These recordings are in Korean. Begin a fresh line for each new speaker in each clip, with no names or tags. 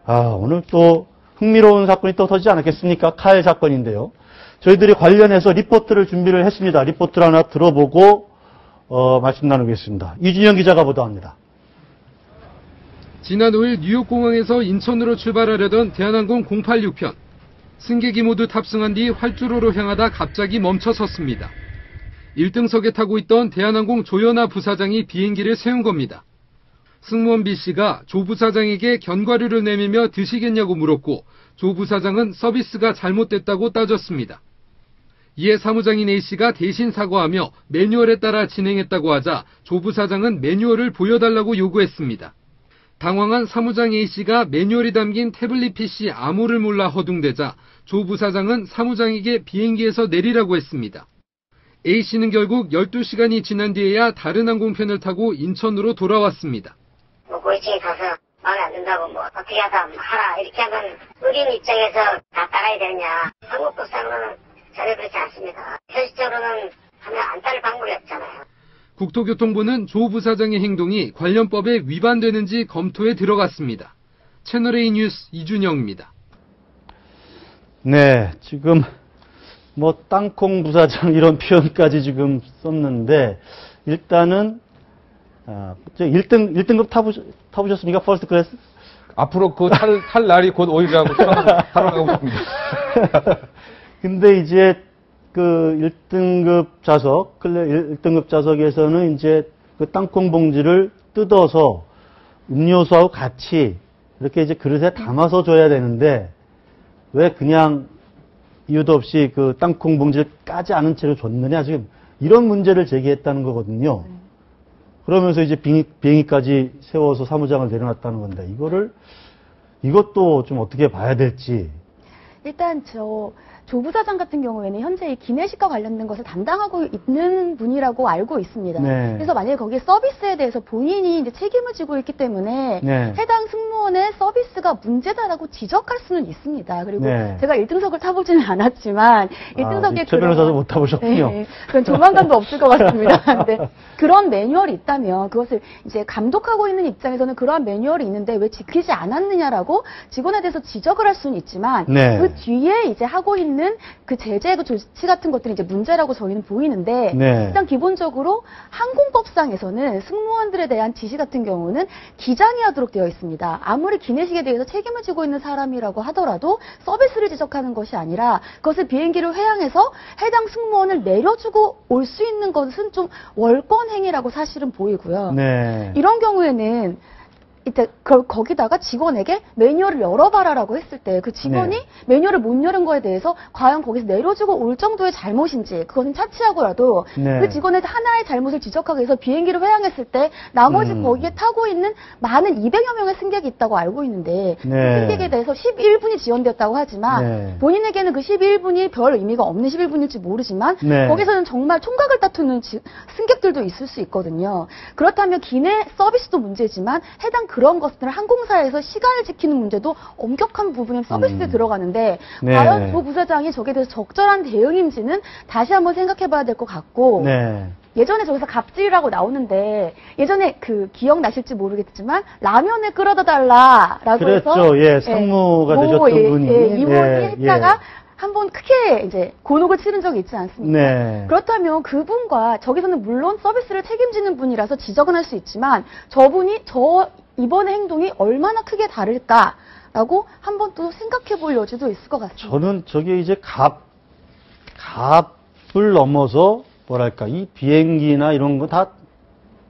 오늘 또 흥미로운 사건이 또 터지지 않았겠습니까? 칼 사건인데요. 저희들이 관련해서 리포트를 준비를 했습니다. 리포트를 하나 들어보고 말씀 나누겠습니다. 이준영 기자가 보도합니다.
지난 5일 뉴욕공항에서 인천으로 출발하려던 대한항공 086편. 승객이 모두 탑승한 뒤 활주로로 향하다 갑자기 멈춰섰습니다. 1등석에 타고 있던 대한항공 조현아 부사장이 비행기를 세운 겁니다. 승무원 B씨가 조 부사장에게 견과류를 내밀며 드시겠냐고 물었고 조 부사장은 서비스가 잘못됐다고 따졌습니다. 이에 사무장인 A씨가 대신 사과하며 매뉴얼에 따라 진행했다고 하자 조 부사장은 매뉴얼을 보여달라고 요구했습니다. 당황한 사무장 A씨가 매뉴얼이 담긴 태블릿 PC 암호를 몰라 허둥대자 조 부사장은 사무장에게 비행기에서 내리라고 했습니다. A씨는 결국 12시간이 지난 뒤에야 다른 항공편을 타고 인천으로 돌아왔습니다.
고위층에 가서 마음에 안 든다고 어떻게 하다 하라 이렇게 하면 의료인 입장에서 다 따라야 되느냐. 한국법상으로는 전혀 그렇지 않습니다. 현실적으로는 하면 안 따를 방법이 없잖아요.
국토교통부는 조 부사장의 행동이 관련법에 위반되는지 검토에 들어갔습니다. 채널A 뉴스 이준영입니다.
네, 지금 땅콩 부사장 이런 표현까지 지금 썼는데 일단은 1등급 타보셨습니까? 퍼스트 클래스?
앞으로 탈 날이 곧 오리라고 타러 가고 있습니다.
근데 이제 1등급 좌석, 1등급 좌석에서는 이제 땅콩 봉지를 뜯어서 음료수하고 같이 이렇게 이제 그릇에 담아서 줘야 되는데 왜 그냥 이유도 없이 땅콩 봉지를 까지 않은 채로 줬느냐, 지금 이런 문제를 제기했다는 거거든요. 그러면서 이제 비행기까지 세워서 사무장을 내려놨다는 건데, 이것도 좀 어떻게 봐야 될지.
일단 조 부사장 같은 경우에는 현재 이 기내식과 관련된 것을 담당하고 있는 분이라고 알고 있습니다.
네.
그래서 만약에 거기에 서비스에 대해서 본인이 이제 책임을 지고 있기 때문에
네.
해당 승무원의 서비스가 문제다라고 지적할 수는 있습니다. 그리고
네.
제가 1등석을 타보지는 않았지만 1등석에
최 변호사도 못 타보셨군요.
네, 그건 조만간도 없을 것 같습니다. 근데 그런 매뉴얼이 있다면 그것을 이제 감독하고 있는 입장에서는 그러한 매뉴얼이 있는데 왜 지키지 않았느냐라고 직원에 대해서 지적을 할 수는 있지만
네.
그 뒤에 이제 하고 있는 그 제재 조치 같은 것들이 이제 문제라고 저희는 보이는데
네.
일단 기본적으로 항공법상에서는 승무원들에 대한 지시 같은 경우는 기장이 하도록 되어 있습니다. 아무리 기내식에 대해서 책임을 지고 있는 사람이라고 하더라도 서비스를 지적하는 것이 아니라 그것을 비행기를 회항해서 해당 승무원을 내려주고 올 수 있는 것은 좀 월권 행위라고 사실은 보이고요.
네.
이런 경우에는 이때 거기다가 직원에게 매뉴얼을 열어봐라라고 했을 때 그 직원이
네.
매뉴얼을 못 열은 거에 대해서 과연 거기서 내려주고 올 정도의 잘못인지 그것은 차치하고라도
네.
그 직원의 하나의 잘못을 지적하기 위해서 비행기를 회항했을 때 나머지 거기에 타고 있는 많은 200여 명의 승객이 있다고 알고 있는데 그
네.
승객에 대해서 11분이 지원되었다고 하지만
네.
본인에게는 그 11분이 별 의미가 없는 11분일지 모르지만
네.
거기서는 정말 총각을 다투는 승객들도 있을 수 있거든요. 그렇다면 기내 서비스도 문제지만 해당 그런 것들을 항공사에서 시간을 지키는 문제도 엄격한 부분의 서비스에 들어가는데
네.
과연 조 부사장이 저기에 대해서 적절한 대응인지는 다시 한번 생각해봐야 될 것 같고
네.
예전에 저기서 갑질이라고 나오는데 예전에 기억나실지 모르겠지만 라면을 끓여다 달라라고 해서
그랬죠. 예, 상무가 되셨던 분이.
이분이 했다가 한번 크게 이제 곤혹을 치른 적이 있지 않습니까?
네.
그렇다면 그분과 저기서는 물론 서비스를 책임지는 분이라서 지적은 할 수 있지만 저분이 이번의 행동이 얼마나 크게 다를까라고 한번 또 생각해 볼 여지도 있을 것 같습니다.
저는 저게 이제 값을 넘어서 뭐랄까 이 비행기나 이런 거 다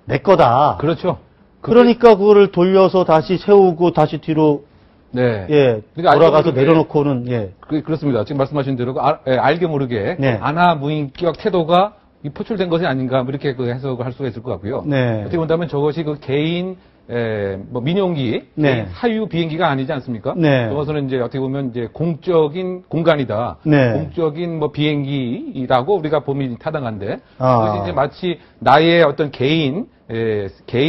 내 거다.
그렇죠.
그러니까 그거를 돌려서 다시 세우고 다시 뒤로
네.
예,
그러니까
돌아가서 내려놓고는 예.
그렇습니다. 지금 말씀하신 대로 알게 모르게
네.
안하무인격 태도가 포출된 것이 아닌가 이렇게 해석을 할 수가 있을 것 같고요.
네.
어떻게 본다면 저것이 개인 민용기,
네.
개인 하유 비행기가 아니지 않습니까?
네.
그것은 이제 어떻게 보면 이제 공적인 공간이다.
네.
공적인 비행기라고 우리가 봄이 타당한데 그것이 이제 마치 나의 어떤 개인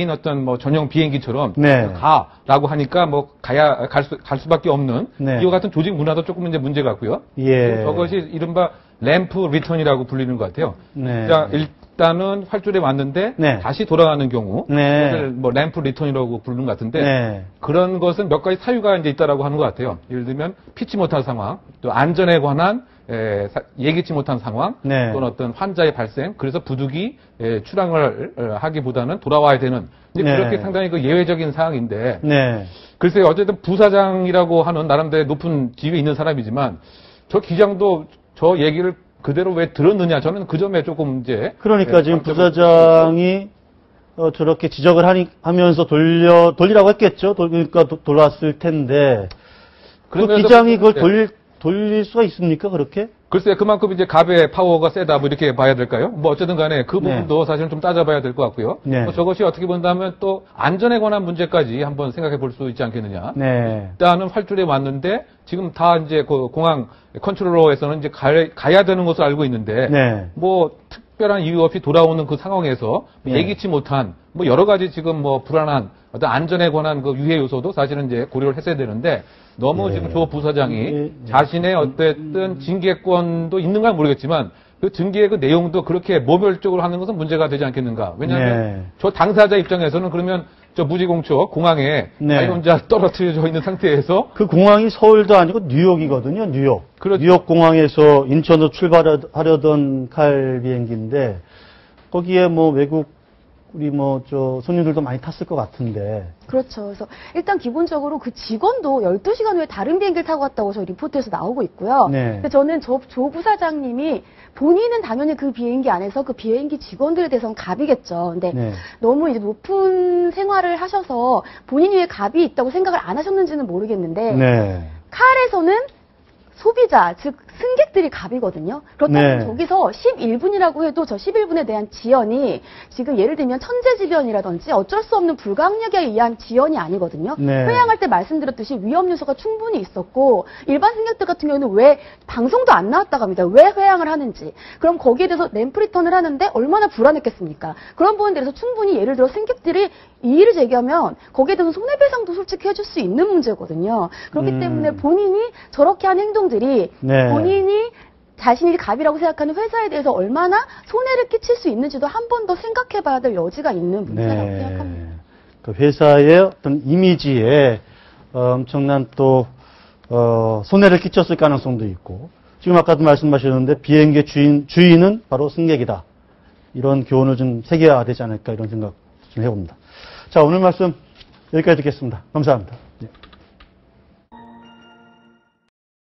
어떤 전용 비행기처럼
네.
가라고 하니까 갈 수밖에 없는
네.
이와 같은 조직 문화도 조금 이제 문제 같고요.
예.
저것이 이른바 램프 리턴이라고 불리는 것 같아요.
네.
자, 일단은 활주로에 왔는데
네.
다시 돌아가는 경우
네.
그것을 뭐 램프 리턴이라고 부르는 것 같은데
네.
그런 것은 몇 가지 사유가 이제 있다라고 하는 것 같아요. 예를 들면 피치 못한 상황, 또 안전에 관한 예기치 못한 상황,
네.
또는 어떤 환자의 발생, 그래서 부득이 출항을 하기보다는 돌아와야 되는 이제
네.
그렇게 상당히 그 예외적인 상황인데
네.
글쎄요, 어쨌든 부사장이라고 하는 나름대로 높은 지위에 있는 사람이지만 저 기장도 저 얘기를 그대로 왜 들었느냐 저는 그 점에 조금 이제
그러니까 지금 부사장이 저렇게 지적을 하면서 돌리라고 했겠죠. 그러니까 돌아왔을 텐데 그 기장이 그걸 돌릴 수가 있습니까? 그렇게?
글쎄요, 그만큼 이제 갑의 파워가 세다, 뭐 이렇게 봐야 될까요? 뭐 어쨌든 간에 그 부분도 사실은 좀 따져봐야 될 것 같고요.
네.
뭐 저것이 어떻게 본다면 또 안전에 관한 문제까지 한번 생각해 볼 수 있지 않겠느냐.
네.
일단은 활주로에 왔는데 지금 다 이제 그 공항 컨트롤러에서는 이제 가야 되는 것을 알고 있는데
네.
뭐 특별한 이유 없이 돌아오는 그 상황에서
네.
예기치 못한 뭐 여러 가지 지금 뭐 불안한 어떤 안전에 관한 그 유해 요소도 사실은 이제 고려를 했어야 되는데 너무
네.
지금 조 부사장이
네.
자신의 어쨌든 징계권도 있는가 모르겠지만 그 징계의 그 내용도 그렇게 모멸적으로 하는 것은 문제가 되지 않겠는가. 왜냐하면
네.
저 당사자 입장에서는 그러면 저 무지공초 공항에
네.
자기 혼자 떨어뜨려져 있는 상태에서
그 공항이 서울도 아니고 뉴욕이거든요. 뉴욕.
그렇죠.
뉴욕 공항에서 인천으로 출발하려던 칼 비행기인데 거기에 뭐 외국 우리 뭐 저 손님들도 많이 탔을 것 같은데.
그렇죠. 그래서 일단 기본적으로 그 직원도 12시간 후에 다른 비행기를 타고 왔다고 저희 리포트에서 나오고 있고요.
네.
근데 저는 조 부사장님이 본인은 당연히 그 비행기 안에서 그 비행기 직원들에 대해서는 갑이겠죠. 근데
네.
너무 이제 높은 생활을 하셔서 본인이 왜 갑이 있다고 생각을 안 하셨는지는 모르겠는데
네.
칼에서는 소비자, 즉 승객들이 갑이거든요. 그렇다면
네.
저기서 11분이라고 해도 저 11분에 대한 지연이 지금 예를 들면 천재지변이라든지 어쩔 수 없는 불가항력에 의한 지연이 아니거든요.
네.
회항할 때 말씀드렸듯이 위험 요소가 충분히 있었고 일반 승객들 같은 경우는 왜 방송도 안 나왔다고 합니다. 왜 회항을 하는지. 그럼 거기에 대해서 램프 리턴을 하는데 얼마나 불안했겠습니까? 그런 부분에 대해서 충분히 예를 들어 승객들이 이의를 제기하면 거기에 대해서 손해배상도 솔직히 해줄 수 있는 문제거든요. 그렇기 때문에 본인이 저렇게 한 행동들이
네.
본인이 자신이 갑이라고 생각하는 회사에 대해서 얼마나 손해를 끼칠 수 있는지도 한 번 더 생각해 봐야 될 여지가 있는 문제라고 생각합니다.
그 회사의 어떤 이미지에 엄청난 또 손해를 끼쳤을 가능성도 있고 지금 아까도 말씀하셨는데 비행기 주인은 바로 승객이다. 이런 교훈을 좀 새겨야 되지 않을까 이런 생각 좀 해봅니다. 자, 오늘 말씀 여기까지 듣겠습니다. 감사합니다. 네.